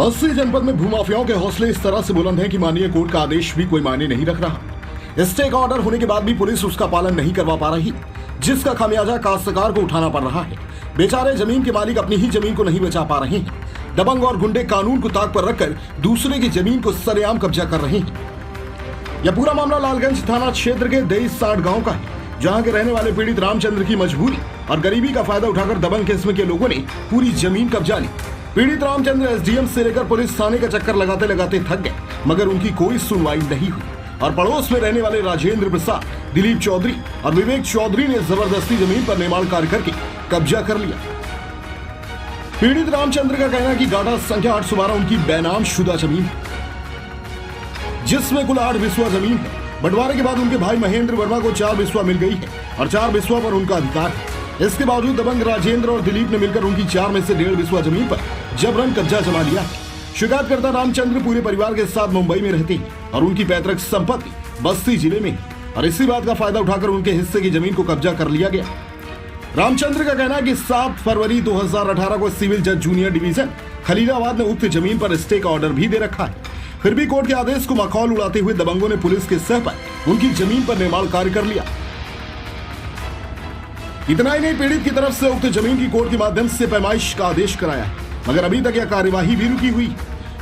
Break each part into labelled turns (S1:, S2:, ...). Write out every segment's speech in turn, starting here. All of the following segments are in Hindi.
S1: बस्ती जनपद में भूमाफियाओं के हौसले इस तरह से बुलंद हैं कि माननीय कोर्ट का आदेश भी कोई मायने नहीं रख रहा। स्टे का ऑर्डर होने के बाद भी पुलिस उसका पालन नहीं करवा पा रही, जिसका खामियाजा काश्तकार को उठाना पड़ रहा है। बेचारे जमीन के मालिक अपनी ही जमीन को नहीं बचा पा रहे हैं। दबंग और गुंडे कानून को ताक पर रखकर दूसरे की जमीन को सरेआम कब्जा कर रहे हैं। यह पूरा मामला लालगंज थाना क्षेत्र के 23-60 गांव का है, जहां के रहने वाले पीड़ित रामचंद्र की मजबूरी और गरीबी का फायदा उठाकर दबंग किस्म के लोगों ने पूरी जमीन कब्जा ली। पीड़ित रामचंद्र एसडीएम से लेकर पुलिस थाने का चक्कर लगाते लगाते थक गए, मगर उनकी कोई सुनवाई नहीं हुई और पड़ोस में रहने वाले राजेंद्र प्रसाद, दिलीप चौधरी और विवेक चौधरी ने जबरदस्ती जमीन पर निर्माण कार्य करके कब्जा कर लिया। पीड़ित रामचंद्र का कहना है कि गाढ़ा संख्या 812 उनकी बेनाम शुदा जमीन है, जिसमें कुल 8 बिस्वा जमीन है। बंटवारे के बाद उनके भाई महेंद्र वर्मा को 4 बिस्वा मिल गई है और 4 बिस्वा पर उनका अधिकार है। इसके बावजूद दबंग राजेंद्र और दिलीप ने मिलकर उनकी 4 में से 1.5 बिस्वा जमीन पर जबरन कब्जा जमा लिया है। शिकायतकर्ता रामचंद्र पूरे परिवार के साथ मुंबई में रहते हैं और उनकी पैतृक संपत्ति बस्ती जिले में है और इसी बात का फायदा उठाकर उनके हिस्से की जमीन को कब्जा कर लिया गया। रामचंद्र का कहना है कि 7 फरवरी 2018 को सिविल जज जूनियर डिवीजन खलीलाबाद ने उक्त जमीन पर स्टे का ऑर्डर भी दे रखा है। फिर भी कोर्ट के आदेश को मखौल उड़ाते हुए दबंगों ने पुलिस के सह पर उनकी जमीन पर निर्माण कार्य कर लिया। इतना ही नहीं, पीड़ित की तरफ से उक्त जमीन की कोर्ट के माध्यम से पैमाइश का आदेश कराया है, मगर अभी तक यह कार्यवाही भी रुकी हुई।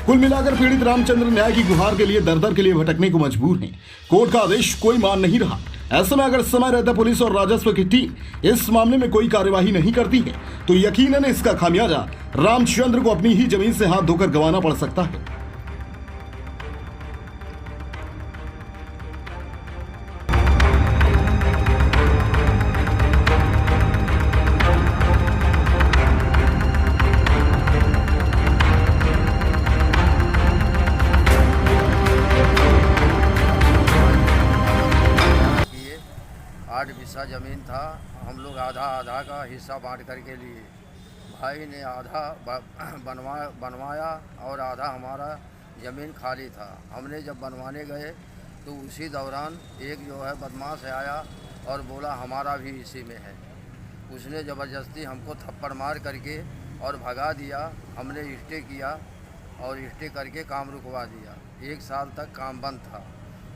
S1: कुल मिलाकर पीड़ित रामचंद्र न्याय की गुहार के लिए दर-दर के लिए भटकने को मजबूर हैं। कोर्ट का आदेश कोई मान नहीं रहा। ऐसे में अगर समय रहता पुलिस और राजस्व की टीम इस मामले में कोई कार्यवाही नहीं करती है, तो यकीनन इसका खामियाजा रामचंद्र को अपनी ही जमीन से हाथ धोकर गंवाना पड़ सकता है।
S2: बिस्सा ज़मीन था, हम लोग आधा आधा का हिस्सा बांट करके लिए। भाई ने आधा बनवाया और आधा हमारा ज़मीन खाली था। हमने जब बनवाने गए तो उसी दौरान एक जो है बदमाश आया और बोला हमारा भी इसी में है। उसने ज़बरदस्ती हमको थप्पड़ मार करके और भगा दिया। हमने स्टे किया और स्टे करके काम रुकवा दिया। 1 साल तक काम बंद था।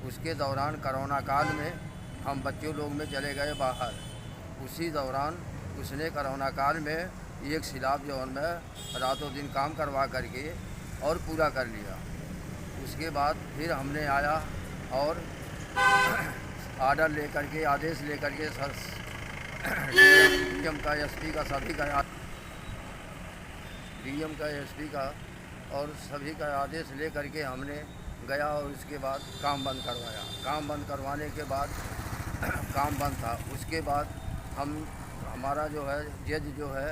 S2: उसके दौरान कोरोना काल में हम बच्चों लोग में चले गए बाहर। उसी दौरान उसने कोरोना काल में एक सिलाब जोन में रातों दिन काम करवा करके और पूरा कर लिया। उसके बाद फिर हमने आया और ऑर्डर लेकर के, आदेश लेकर के डीएम का, एसपी का, सभी का, डीएम का, एसपी का और सभी का आदेश ले करके हमने गया और उसके बाद काम बंद करवाया। काम बंद करवाने के बाद काम बंद था। उसके बाद हमारा जो है जज जो है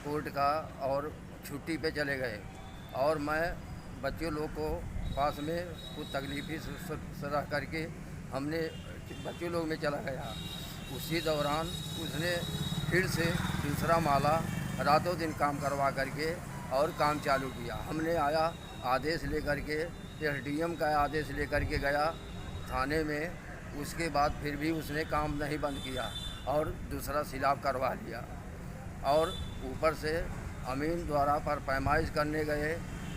S2: कोर्ट का और छुट्टी पे चले गए और मैं बच्चों लोग को पास में कुछ तकलीफी रह करके हमने बच्चों लोग में चला गया। उसी दौरान उसने फिर से दूसरा माला रातों दिन काम करवा करके और काम चालू किया। हमने आया आदेश लेकर के, एसडीएम का आदेश लेकर के गया थाने में। उसके बाद फिर भी उसने काम नहीं बंद किया और दूसरा सिलाब करवा लिया और ऊपर से अमीन द्वारा पर पैमाइश करने गए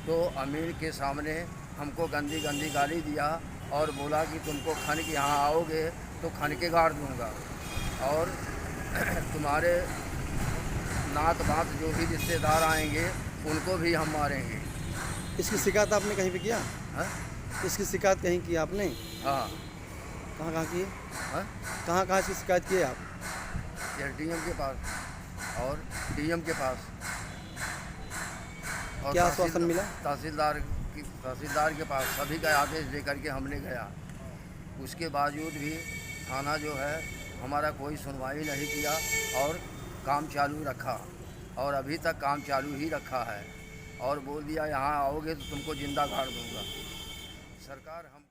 S2: तो अमीन के सामने हमको गंदी गंदी गाली दिया और बोला कि तुमको खन के यहाँ आओगे तो खन के गाड़ दूँगा और तुम्हारे नात बात जो भी रिश्तेदार आएंगे उनको भी हम मारेंगे।
S3: इसकी शिकायत आपने कहीं पे किया?
S2: हाँ,
S3: इसकी शिकायत कहीं की आपने?
S2: हाँ।
S3: कहाँ की है?
S2: हाँ,
S3: कहाँ इसकी शिकायत की है आप?
S2: एसडीएम के पास और डीएम के पास। और
S3: क्या आश्वासन मिला?
S2: तहसीलदार के पास सभी का आदेश लेकर के हमने गया। उसके बावजूद भी थाना जो है हमारा कोई सुनवाई नहीं किया और काम चालू रखा और अभी तक काम चालू ही रखा है और बोल दिया यहाँ आओगे तो तुमको जिंदा गाड़ दूँगा। सरकार हम